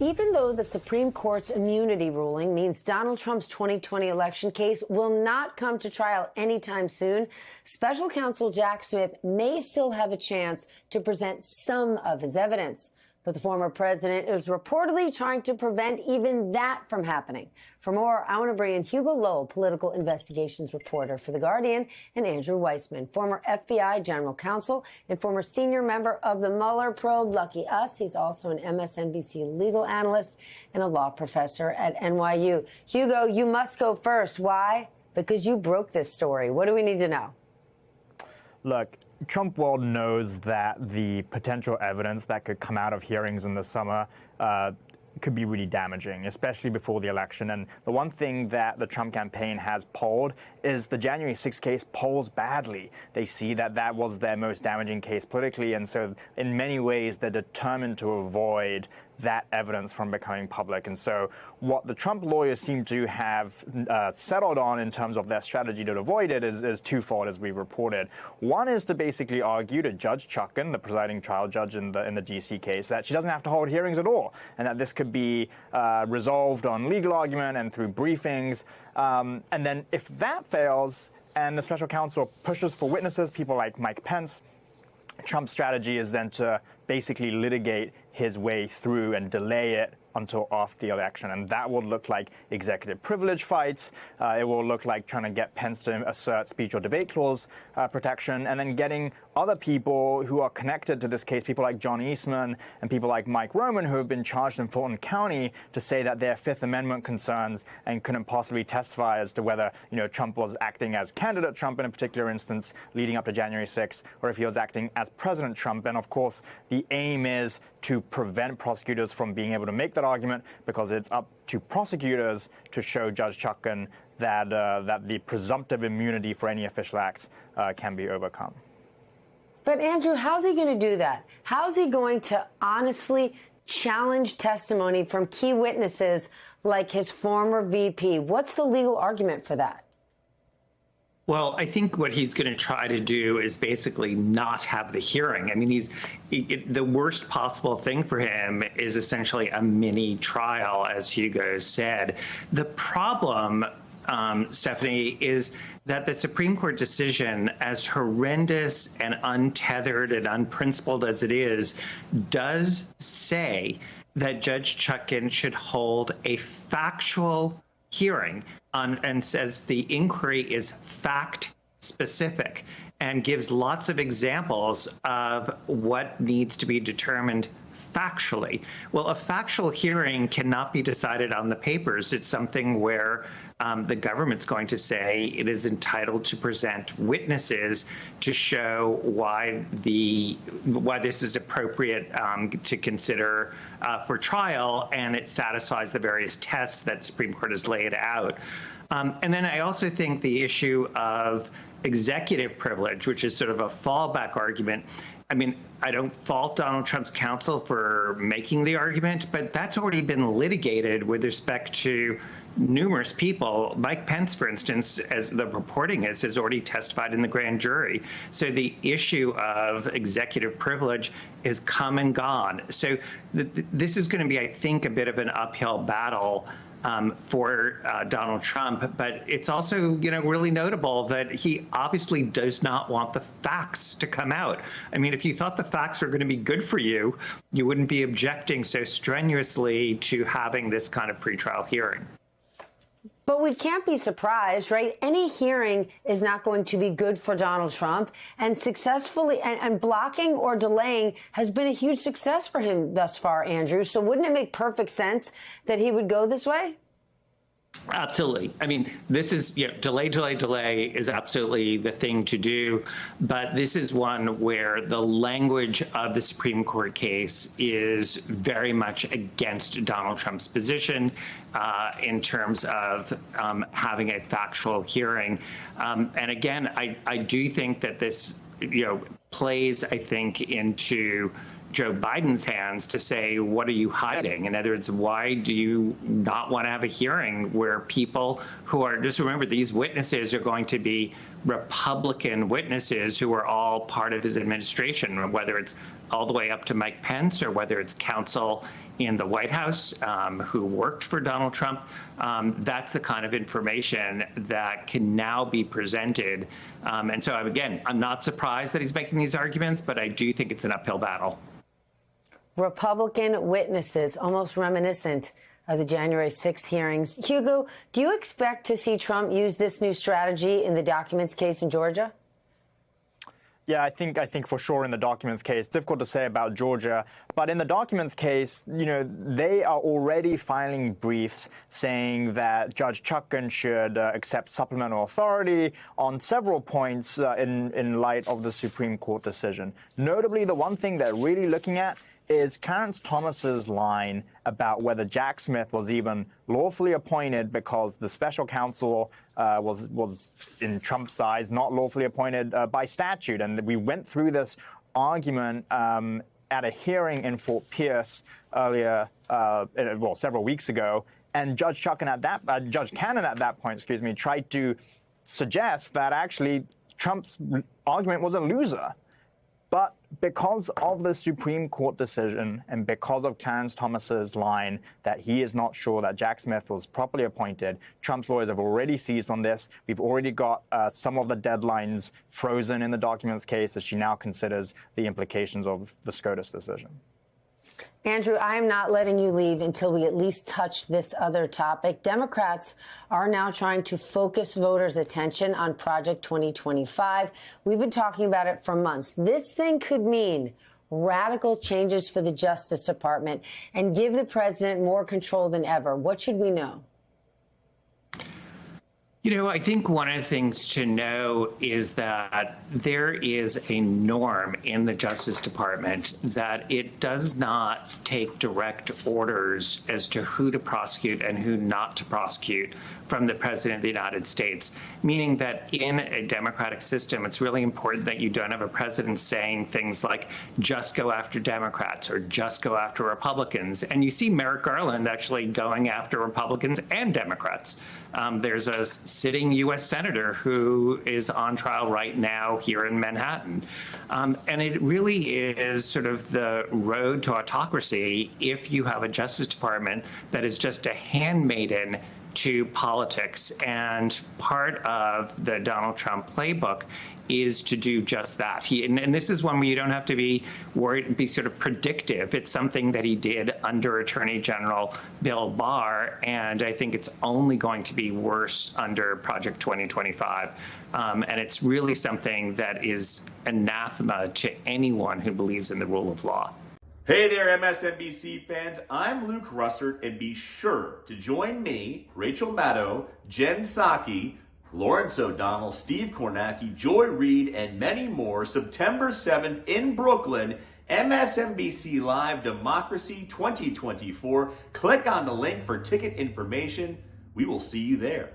Even though the Supreme Court's immunity ruling means Donald Trump's 2020 election case will not come to trial anytime soon, special counsel Jack Smith may still have a chance to present some of his evidence. But the former president is reportedly trying to prevent even that from happening. For more, I want to bring in Hugo Lowell, political investigations reporter for The Guardian, and Andrew Weissmann, former FBI general counsel and former senior member of the Mueller probe. Lucky us, he's also an MSNBC legal analyst and a law professor at NYU. Hugo, you must go first. Why? Because you broke this story. What do we need to know? Look, Trump world knows that the potential evidence that could come out of hearings in the summer could be really damaging, especially before the election. And the one thing that the Trump campaign has polled is the January 6th case polls badly. They see that that was their most damaging case politically, and so in many ways they're determined to avoid that evidence from becoming public. And so what the Trump lawyers seem to have settled on in terms of their strategy to avoid it is twofold, as we reported. One is to basically argue to Judge Chutkan, the presiding trial judge in the DC case, that she doesn't have to hold hearings at all, and that this could be resolved on legal argument and through briefings. And then if that fails and the special counsel pushes for witnesses, people like Mike Pence, Trump's strategy is then to basically litigate his way through and delay it until after the election. And that will look like executive privilege fights. It will look like trying to get Pence to assert speech or debate clause protection, and then getting other people who are connected to this case, people like John Eastman and people like Mike Roman, who have been charged in Fulton County, to say that they're Fifth Amendment concerns and couldn't possibly testify as to whether, Trump was acting as candidate Trump in a particular instance leading up to January 6th, or if he was acting as President Trump. And of course, the aim is to prevent prosecutors from being able to make that argument, because it's up to prosecutors to show Judge Chutkan that the presumptive immunity for any official acts can be overcome. But Andrew, how's he going to do that? How's he going to honestly challenge testimony from key witnesses like his former VP? What's the legal argument for that? Well, I think what he's going to try to do is basically not have the hearing. I mean, the worst possible thing for him is essentially a mini trial, as Hugo said. The problem, Stephanie, is that the Supreme Court decision, as horrendous and untethered and unprincipled as it is, does say that Judge Chutkan should hold a factual hearing and says the inquiry is fact specific and gives lots of examples of what needs to be determined factually. Well, a factual hearing cannot be decided on the papers. It's something where the government's going to say it is entitled to present witnesses to show why this is appropriate to consider for trial, and it satisfies the various tests that Supreme Court has laid out. And then I also think the issue of executive privilege, which is sort of a fallback argument. I mean, I don't fault Donald Trump's counsel for making the argument, but that's already been litigated with respect to numerous people. Mike Pence, for instance, as the reporting is, has already testified in the grand jury. So the issue of executive privilege is come and gone. So this is going to be, I think, a bit of an uphill battle for Donald Trump, but it's also, really notable that he obviously does not want the facts to come out. I mean, if you thought the facts were going to be good for you, you wouldn't be objecting so strenuously to having this kind of pretrial hearing. But we can't be surprised, right? Any hearing is not going to be good for Donald Trump, and successfully and blocking or delaying has been a huge success for him thus far, Andrew. So wouldn't it make perfect sense that he would go this way? Absolutely. I mean, this is, delay is absolutely the thing to do. But this is one where the language of the Supreme Court case is very much against Donald Trump's position in terms of having a factual hearing. And again, I do think that this, plays, I think, into Joe Biden's hands to say, what are you hiding? In other words, why do you not want to have a hearing where people who are, just remember, these witnesses are going to be Republican witnesses who are all part of his administration, whether it's all the way up to Mike Pence or whether it's counsel in the White House who worked for Donald Trump. That's the kind of information that can now be presented. And so, again, I'm not surprised that he's making these arguments, but I do think it's an uphill battle. Republican witnesses, almost reminiscent of the January 6th hearings. Hugo, do you expect to see Trump use this new strategy in the documents case in Georgia? Yeah, I think for sure in the documents case. Difficult to say about Georgia, but in the documents case, they are already filing briefs saying that Judge Chutkan should accept supplemental authority on several points in light of the Supreme Court decision. Notably, the one thing they're really looking at is Clarence Thomas's line about whether Jack Smith was even lawfully appointed because the special counsel was in Trump's eyes not lawfully appointed by statute. And we went through this argument at a hearing in Fort Pierce earlier, several weeks ago. And Judge Cannon at that point, tried to suggest that actually Trump's argument was a loser. But because of the Supreme Court decision and because of Clarence Thomas's line that he is not sure that Jack Smith was properly appointed, Trump's lawyers have already seized on this. We've already got some of the deadlines frozen in the documents case as she now considers the implications of the SCOTUS decision. Andrew, I am not letting you leave until we at least touch this other topic. Democrats are now trying to focus voters' attention on Project 2025. We've been talking about it for months. This thing could mean radical changes for the Justice Department and give the president more control than ever. What should we know? I think one of the things to know is that there is a norm in the Justice Department that it does not take direct orders as to who to prosecute and who not to prosecute from the President of the United States, meaning that in a democratic system, it's really important that you don't have a president saying things like, just go after Democrats or just go after Republicans. And you see Merrick Garland actually going after Republicans and Democrats. There's a sitting U.S. senator who is on trial right now here in Manhattan. And it really is sort of the road to autocracy if you have a Justice Department that is just a handmaiden to politics. And part of the Donald Trump playbook is to do just that. And this is one where you don't have to be worried, be sort of predictive. It's something that he did under Attorney General Bill Barr, and I think it's only going to be worse under Project 2025. And it's really something that is anathema to anyone who believes in the rule of law. Hey there, MSNBC fans. I'm Luke Russert, and be sure to join me, Rachel Maddow, Jen Psaki, Lawrence O'Donnell, Steve Kornacki, Joy Reid, and many more September 7th in Brooklyn, MSNBC Live Democracy 2024. Click on the link for ticket information. We will see you there.